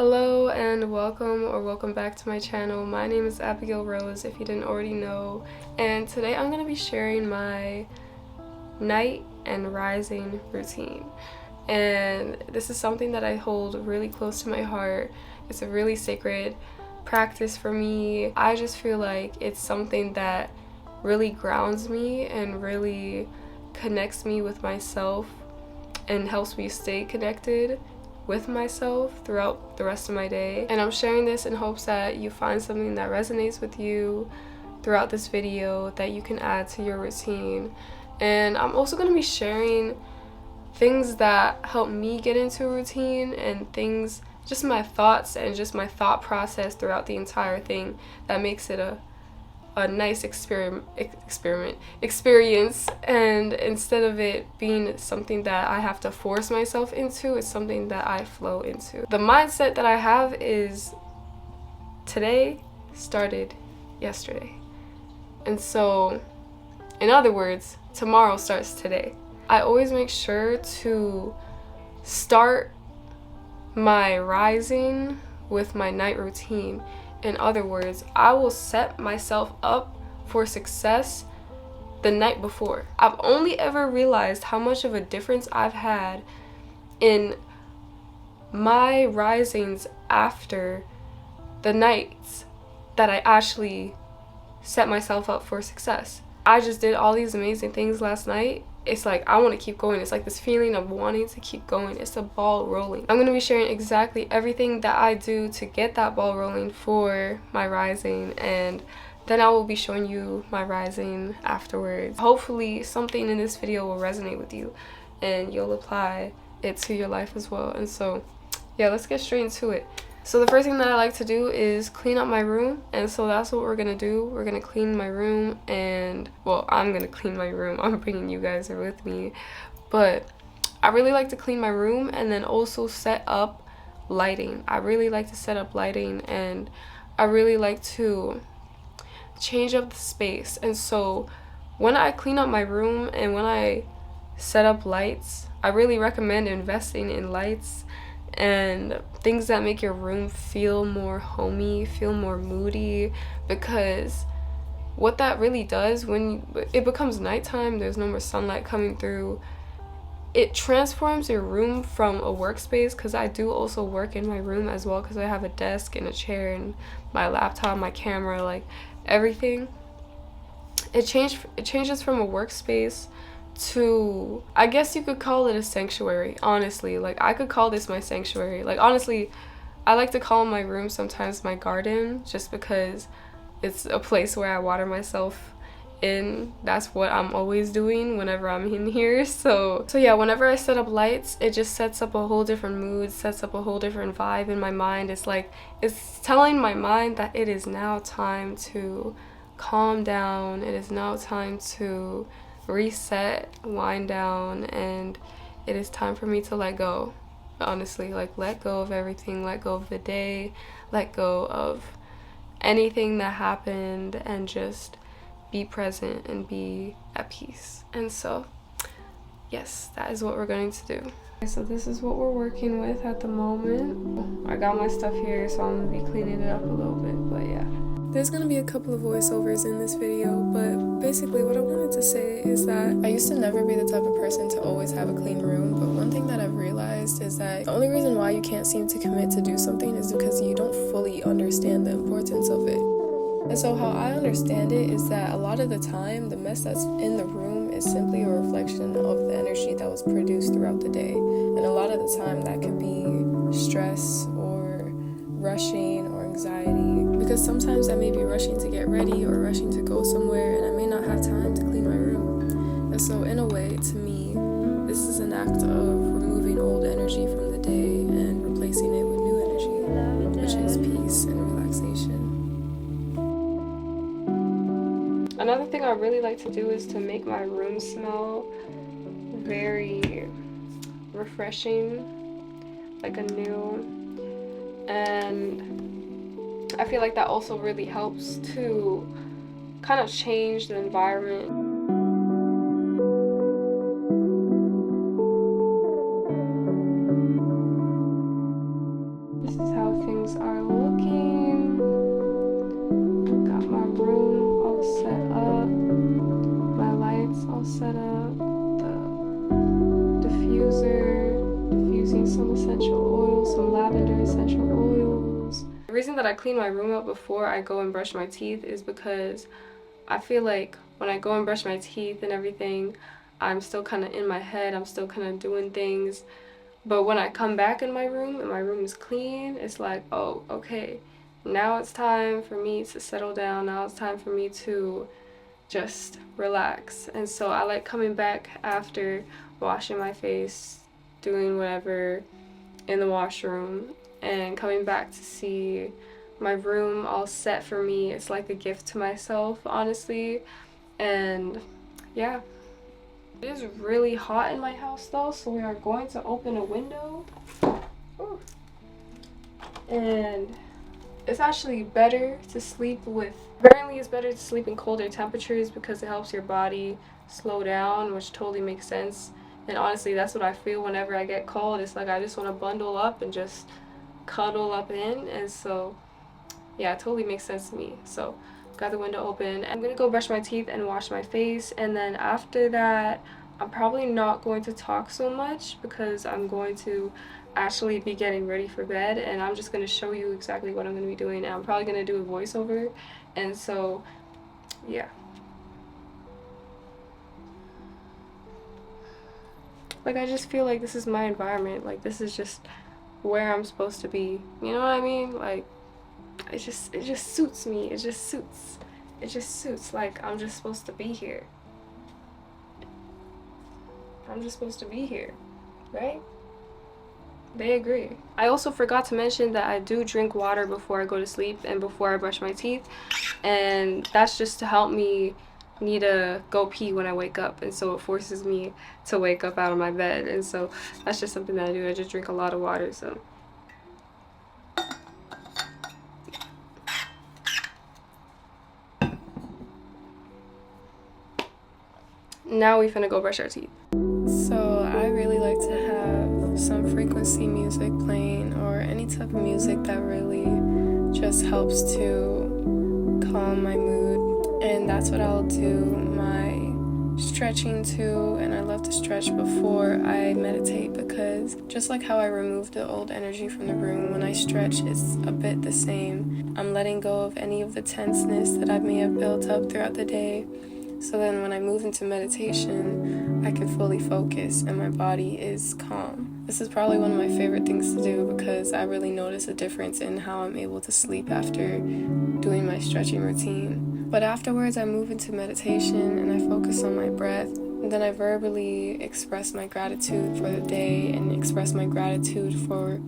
Hello and welcome back to my channel. My name is Abigail Rose, if you didn't already know, and today I'm going to be sharing my night and rising routine. And this is something that I hold really close to my heart. It's a really sacred practice for me. I just feel like it's something that really grounds me and really connects me with myself and helps me stay connected with myself throughout the rest of my day. And I'm sharing this in hopes that you find something that resonates with you throughout this video that you can add to your routine. And I'm also going to be sharing things that help me get into a routine and things, just my thoughts and just my thought process throughout the entire thing that makes it a nice experience. And instead of it being something that I have to force myself into, it's something that I flow into. The mindset that I have is today started yesterday, and so in other words, tomorrow starts today. I always make sure to start my rising with my night routine. In other words, I will set myself up for success the night before. I've only ever realized how much of a difference I've had in my risings after the nights that I actually set myself up for success. I just did all these amazing things last night. It's like I want to keep going. It's like this feeling of wanting to keep going. It's a ball rolling. I'm going to be sharing exactly everything that I do to get that ball rolling for my rising, and then I will be showing you my rising afterwards. Hopefully something in this video will resonate with you and you'll apply it to your life as well. And so yeah, let's get straight into it. So the first thing that I like to do is clean up my room, and so that's what we're gonna do. We're gonna clean my room, and well, I'm gonna clean my room. I'm bringing you guys with me, but I really like to clean my room and then also set up lighting. I really like to set up lighting, and I really like to change up the space. And so when I clean up my room and when I set up lights, I really recommend investing in lights and things that make your room feel more homey, feel more moody, because what that really does when it becomes nighttime, there's no more sunlight coming through, it transforms your room from a workspace, because I do also work in my room as well, because I have a desk and a chair and my laptop, my camera, like everything. It changes from a workspace to, I guess you could call it a sanctuary, honestly. Like, I could call this my sanctuary. Like, honestly, I like to call my room sometimes my garden, just because it's a place where I water myself in. That's what I'm always doing whenever I'm in here. So yeah, whenever I set up lights, it just sets up a whole different mood, sets up a whole different vibe in my mind. It's like, it's telling my mind that it is now time to calm down. It is now time to reset, wind down, and it is time for me to let go. Honestly, like, let go of everything, let go of the day, let go of anything that happened, and just be present and be at peace. And so yes, that is what we're going to do. Okay, so this is what we're working with at the moment. I got my stuff here, so I'm gonna be cleaning it up a little bit, but yeah. There's gonna be a couple of voiceovers in this video, but basically what I wanted to say is that I used to never be the type of person to always have a clean room, but one thing that I've realized is that the only reason why you can't seem to commit to do something is because you don't fully understand the importance of it. And so how I understand it is that a lot of the time, the mess that's in the room is simply a reflection of the energy that was produced throughout the day. And a lot of the time that could be stress or rushing or anxiety, because sometimes I may be rushing to get ready or rushing to go somewhere, and I may not have time to clean my room. And so in a way, to me, this is an act of removing old energy from the day and replacing it with new energy, which is peace and relaxation. Another thing I really like to do is to make my room smell very refreshing, like anew. And I feel like that also really helps to kind of change the environment. This is how things are looking. Got my room all set up, my lights all set up, the diffuser, diffusing some essential oils, some lavender essential oils. The reason that I clean my room up before I go and brush my teeth is because I feel like when I go and brush my teeth and everything, I'm still kind of in my head, I'm still kind of doing things. But when I come back in my room and my room is clean, it's like, oh, okay, now it's time for me to settle down. Now it's time for me to just relax. And so I like coming back after washing my face, doing whatever in the washroom, and coming back to see my room all set for me. It's like a gift to myself, honestly. And yeah. It is really hot in my house though, so we are going to open a window. Ooh. And it's actually better to sleep with, apparently it's better to sleep in colder temperatures because it helps your body slow down, which totally makes sense. And honestly, that's what I feel whenever I get cold. It's like I just want to bundle up and just cuddle up in. And so yeah, it totally makes sense to me. So got the window open. I'm gonna go brush my teeth and wash my face, and then after that I'm probably not going to talk so much because I'm going to actually be getting ready for bed, and I'm just going to show you exactly what I'm going to be doing, and I'm probably going to do a voiceover. And so yeah, like I just feel like this is my environment, like this is just where I'm supposed to be, you know what I mean? Like it just suits me. It just suits. Like I'm just supposed to be here. I'm just supposed to be here, right? They agree. I also forgot to mention that I do drink water before I go to sleep and before I brush my teeth, and that's just to help me need to go pee when I wake up, and so it forces me to wake up out of my bed, and so that's just something that I do. I just drink a lot of water. So now we finna go brush our teeth. So I really like to have some frequency music playing, or any type of music that really just helps to calm my mood, and that's what I'll do my stretching to. And I love to stretch before I meditate because just like how I remove the old energy from the room, when I stretch it's a bit the same. I'm letting go of any of the tenseness that I may have built up throughout the day. So then when I move into meditation, I can fully focus and my body is calm. This is probably one of my favorite things to do because I really notice a difference in how I'm able to sleep after doing my stretching routine. But afterwards, I move into meditation and I focus on my breath. And then I verbally express my gratitude for the day and express my gratitude for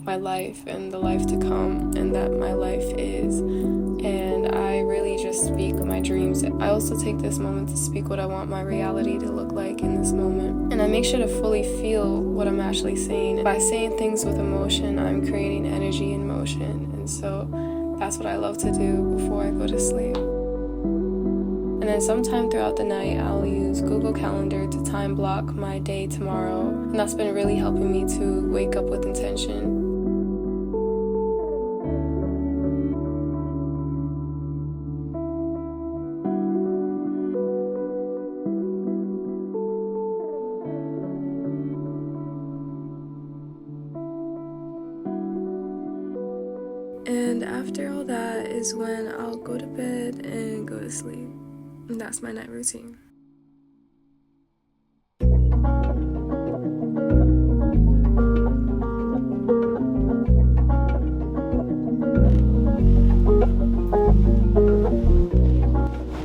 my life and the life to come and that my life is. And I really just speak my dreams. I also take this moment to speak what I want my reality to look like in this moment. And I make sure to fully feel what I'm actually saying. By saying things with emotion, I'm creating energy in motion. And so that's what I love to do before I go to sleep. And then sometime throughout the night, I'll use Google Calendar to time block my day tomorrow. And that's been really helping me to wake up with intention. And after all that is when I'll go to bed and go to sleep. And that's my night routine.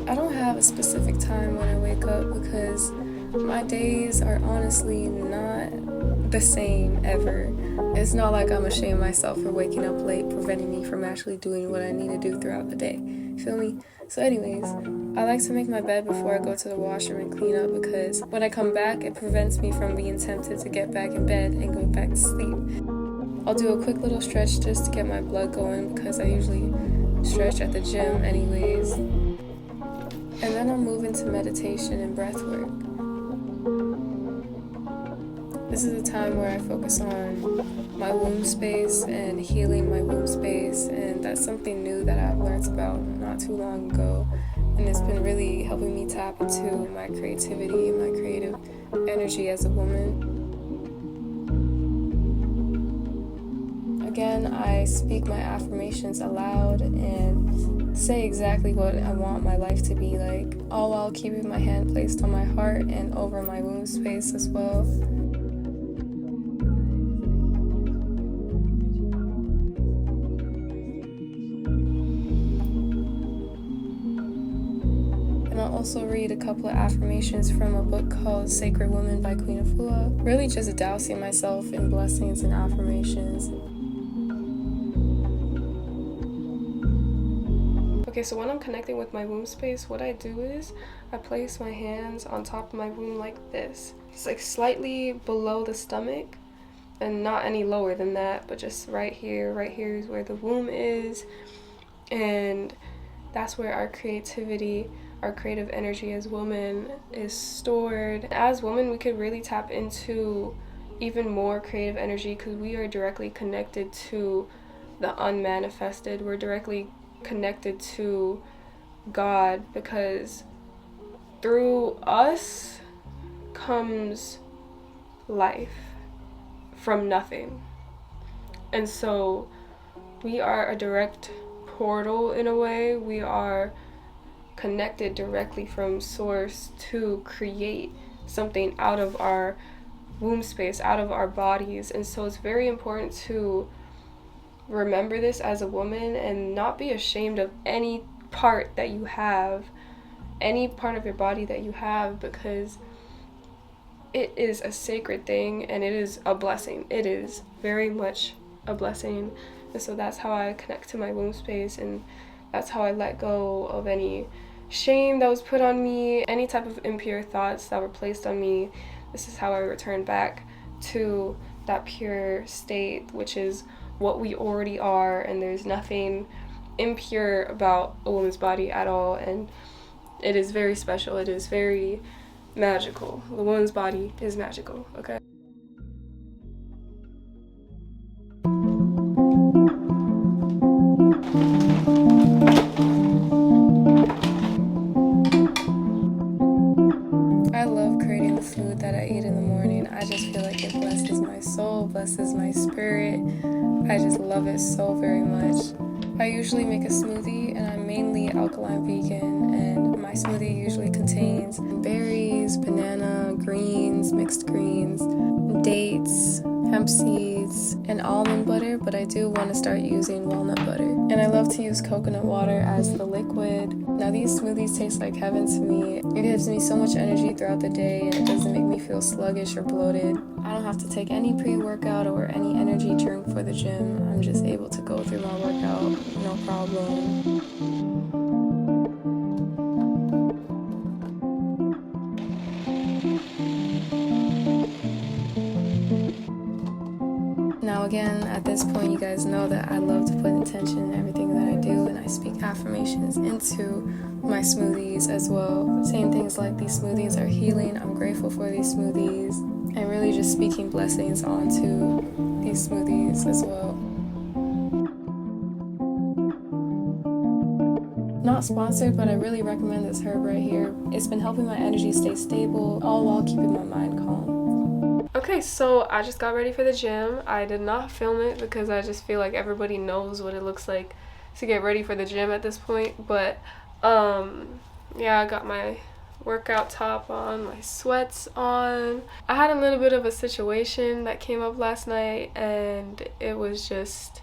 I don't have a specific time when I wake up because my days are honestly not the same ever. It's not like I'm ashamed of myself for waking up late, preventing me from actually doing what I need to do throughout the day. Feel me? So anyways, I like to make my bed before I go to the washroom and clean up because when I come back, it prevents me from being tempted to get back in bed and go back to sleep. I'll do a quick little stretch just to get my blood going because I usually stretch at the gym anyways. And then I'll move into meditation and breath work. This is a time where I focus on my womb space and healing my womb space, and that's something new that I've learned about not too long ago, and it's been really helping me tap into my creativity and my creative energy as a woman. Again, I speak my affirmations aloud and say exactly what I want my life to be like, all while keeping my hand placed on my heart and over my womb space as well. And I'll also read a couple of affirmations from a book called Sacred Woman by Queen Afua. Really just dousing myself in blessings and affirmations. Okay, so when I'm connecting with my womb space, what I do is I place my hands on top of my womb like this. It's like slightly below the stomach and not any lower than that, but just right here is where the womb is. And that's where our creativity, our creative energy as women is stored. As women, we could really tap into even more creative energy because we are directly connected to the unmanifested. We're directly connected to God, because through us comes life from nothing. And so we are a direct portal in a way. We are connected directly from source to create something out of our womb space, out of our bodies. And so it's very important to remember this as a woman and not be ashamed of any part that you have, any part of your body that you have, because it is a sacred thing and it is a blessing. It is very much a blessing. And so that's how I connect to my womb space, and that's how I let go of any shame that was put on me, any type of impure thoughts that were placed on me. This is how I return back to that pure state, which is what we already are, and there's nothing impure about a woman's body at all, and it is very special. It is very magical. The woman's body is magical, okay? I love creating the food that I eat in the morning. I just feel like it blesses my soul, blesses my spirit. I just love it so very much. I usually make a smoothie, and I'm mainly alkaline vegan, and my smoothie usually contains berries, banana, greens, mixed greens, dates, hemp seeds, and almond butter, but I do want to start using walnut butter. And I love to use coconut water as the liquid. Now these smoothies taste like heaven to me. It gives me so much energy throughout the day, and it doesn't make me feel sluggish or bloated. I don't have to take any pre-workout or any energy drink for the gym. I'm just able to go through my workout, no problem. Now again, at this point, you guys know that I love to put intention in everything that I do, and I speak affirmations into my smoothies as well. Saying things like, these smoothies are healing, I'm grateful for these smoothies, and really just speaking blessings onto these smoothies as well. Not sponsored, but I really recommend this herb right here. It's been helping my energy stay stable, all while keeping my mind calm. Okay, so I just got ready for the gym. I did not film it because I just feel like everybody knows what it looks like to get ready for the gym at this point. But yeah, I got my workout top on, my sweats on. I had a little bit of a situation that came up last night, and it was just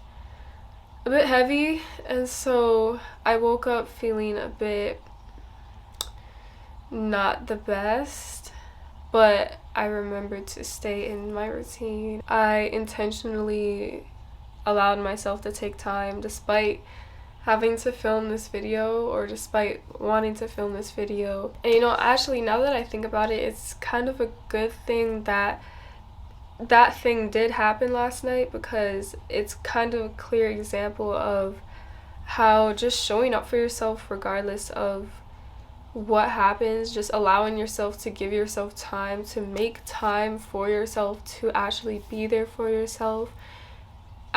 a bit heavy, and so I woke up feeling a bit not the best. But I remembered to stay in my routine. I intentionally allowed myself to take time despite having to film this video, or despite wanting to film this video. And you know, actually, now that I think about it, it's kind of a good thing that that thing did happen last night, because it's kind of a clear example of how just showing up for yourself regardless of what happens, just allowing yourself to give yourself time, to make time for yourself, to actually be there for yourself,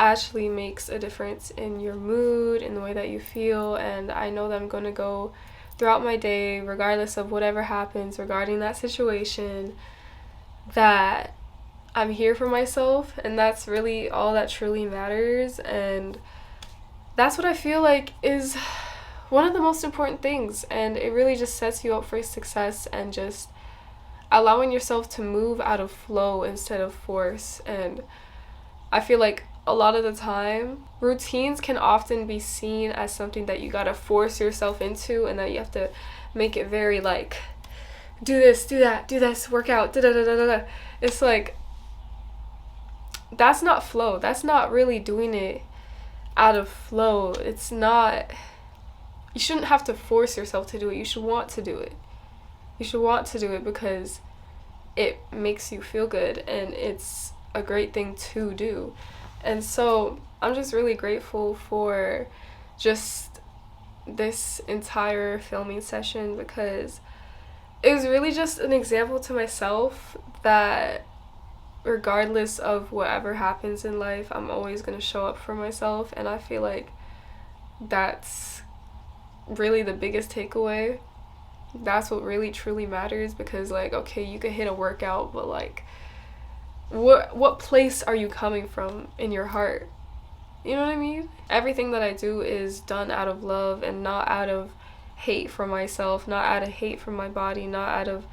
actually makes a difference in your mood, in the way that you feel. And I know that I'm going to go throughout my day, regardless of whatever happens regarding that situation, that I'm here for myself, and that's really all that truly matters. And that's what I feel like is one of the most important things, and it really just sets you up for success, and just allowing yourself to move out of flow instead of force. And I feel like a lot of the time, routines can often be seen as something that you gotta force yourself into, and that you have to make it very like, do this, do that, do this, work out, da da da da da. It's like, that's not flow. That's not really doing it out of flow. It's not, you shouldn't have to force yourself to do it. You should want to do it. You should want to do it because it makes you feel good, and it's a great thing to do. And so I'm just really grateful for just this entire filming session, because it was really just an example to myself that regardless of whatever happens in life, I'm always going to show up for myself. And I feel like that's really the biggest takeaway. That's what really truly matters, because like, okay, you could hit a workout, but like, what place are you coming from in your heart? You know what I mean? Everything that I do is done out of love, and not out of hate for myself, not out of hate for my body, not out of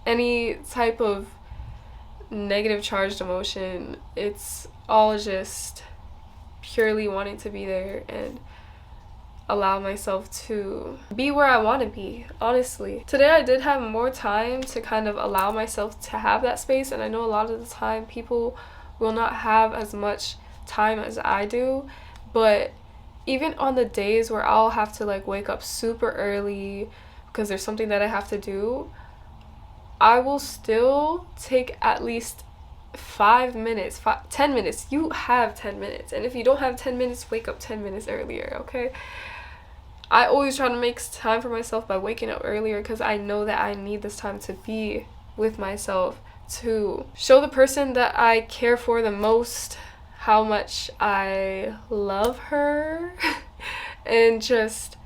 any type of negative charged emotion. It's all just purely wanting to be there and allow myself to be where I want to be, honestly. Today I did have more time to kind of allow myself to have that space, and I know a lot of the time people will not have as much time as I do, but even on the days where I'll have to like wake up super early because there's something that I have to do, I will still take at least 5 minutes, 10 minutes. You have 10 minutes, and if you don't have 10 minutes, wake up 10 minutes earlier, okay? I always try to make time for myself by waking up earlier, because I know that I need this time to be with myself, to show the person that I care for the most how much I love her and just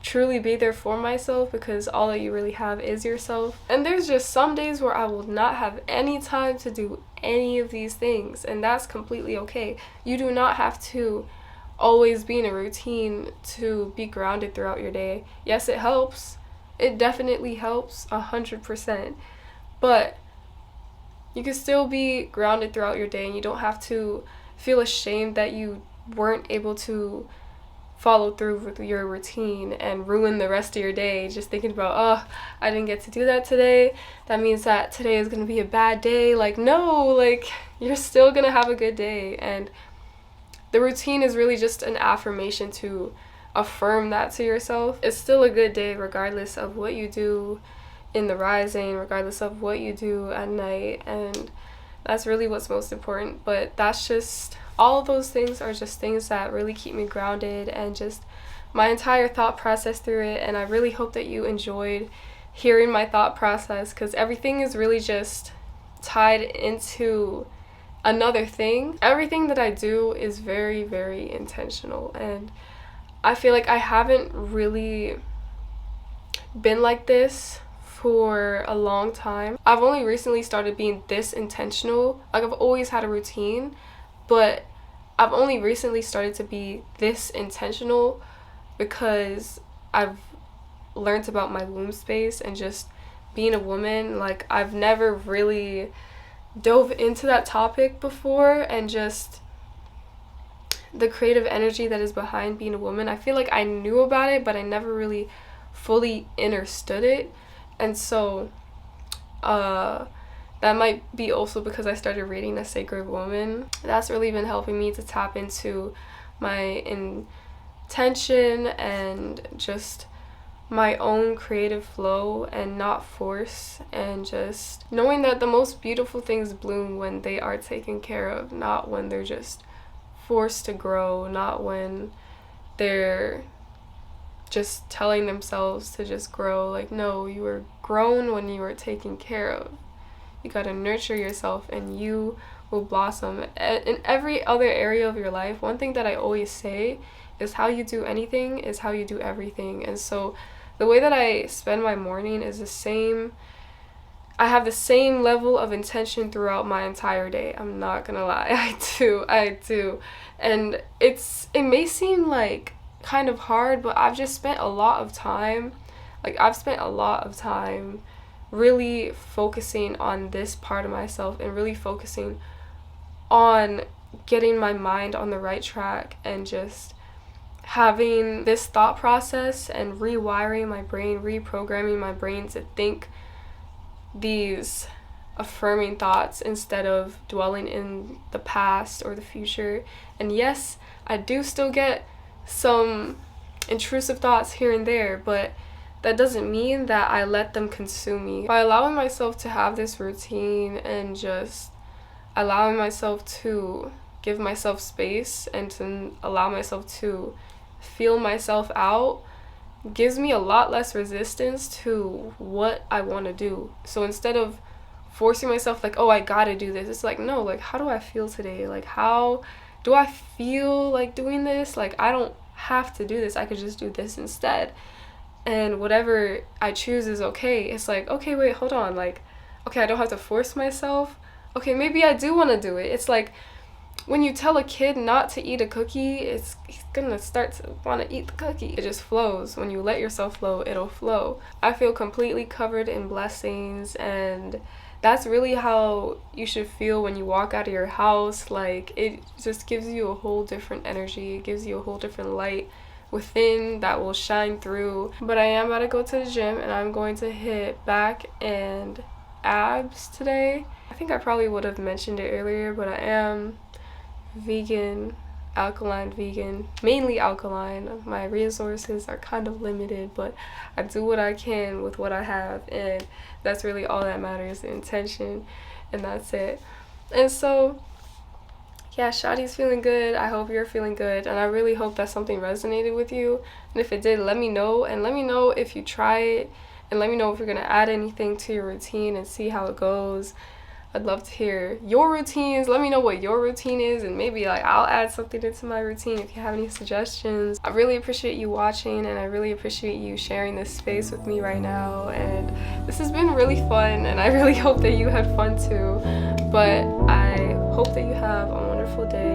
truly be there for myself, because all that you really have is yourself. And there's just some days where I will not have any time to do any of these things, and that's completely okay. You do not have to always be in a routine to be grounded throughout your day. Yes, it helps. It definitely helps 100%. But you can still be grounded throughout your day, and you don't have to feel ashamed that you weren't able to follow through with your routine and ruin the rest of your day just thinking about, oh, I didn't get to do that today, that means that today is going to be a bad day. Like, no, like, you're still going to have a good day. And the routine is really just an affirmation to affirm that to yourself. It's still a good day regardless of what you do in the rising, regardless of what you do at night, and that's really what's most important. But that's just, all of those things are just things that really keep me grounded, and just my entire thought process through it. And I really hope that you enjoyed hearing my thought process, because everything is really just tied into another thing. Everything that I do is very, very intentional, and I feel like I haven't really been like this for a long time. I've only recently started being this intentional. Like, I've always had a routine, but I've only recently started to be this intentional because I've learned about my womb space and just being a woman. Like, I've never really dove into that topic before, and just the creative energy that is behind being a woman. I feel like I knew about it, but I never really fully understood it. And so that might be also because I started reading A Sacred Woman. That's really been helping me to tap into my intention and just my own creative flow, and not force, and just knowing that the most beautiful things bloom when they are taken care of, not when they're just forced to grow, not when they're just telling themselves to just grow. Like, no, you were grown when you were taken care of. You gotta nurture yourself, and you will blossom. In every other area of your life, one thing that I always say is how you do anything is how you do everything. And so the way that I spend my morning is the same. I have the same level of intention throughout my entire day. I'm not gonna lie. I do. And it may seem like kind of hard, but I've spent a lot of time really focusing on this part of myself and really focusing on getting my mind on the right track and just having this thought process and rewiring my brain, reprogramming my brain to think these affirming thoughts instead of dwelling in the past or the future. And yes, I do still get some intrusive thoughts here and there, but that doesn't mean that I let them consume me. By allowing myself to have this routine and just allowing myself to give myself space and to allow myself to feel myself out gives me a lot less resistance to what I want to do. So instead of forcing myself like, oh, I gotta do this, it's like, no, like, how do I feel today? Like, how do I feel like doing this? Like, I don't have to do this. I could just do this instead. And whatever I choose is okay. It's like, okay, wait, hold on. Like, okay, I don't have to force myself. Okay, maybe I do want to do it. It's like when you tell a kid not to eat a cookie, he's gonna start to want to eat the cookie. It just flows. When you let yourself flow, it'll flow. I feel completely covered in blessings, and that's really how you should feel when you walk out of your house. Like, it just gives you a whole different energy. It gives you a whole different light within that will shine through. But I am about to go to the gym, and I'm going to hit back and abs today. I think I probably would have mentioned it earlier, but I am vegan, alkaline vegan, mainly alkaline. My resources are kind of limited, but I do what I can with what I have, and that's really all that matters, the intention, and that's it. And so yeah, Shadi's feeling good. I hope you're feeling good, and I really hope that something resonated with you. And if it did, let me know, and let me know if you try it, and let me know if you're gonna add anything to your routine and see how it goes. I'd love to hear your routines. Let me know what your routine is, and maybe like I'll add something into my routine if you have any suggestions. I really appreciate you watching, and I really appreciate you sharing this space with me right now. And this has been really fun, and I really hope that you had fun too. But I hope that you have a wonderful day.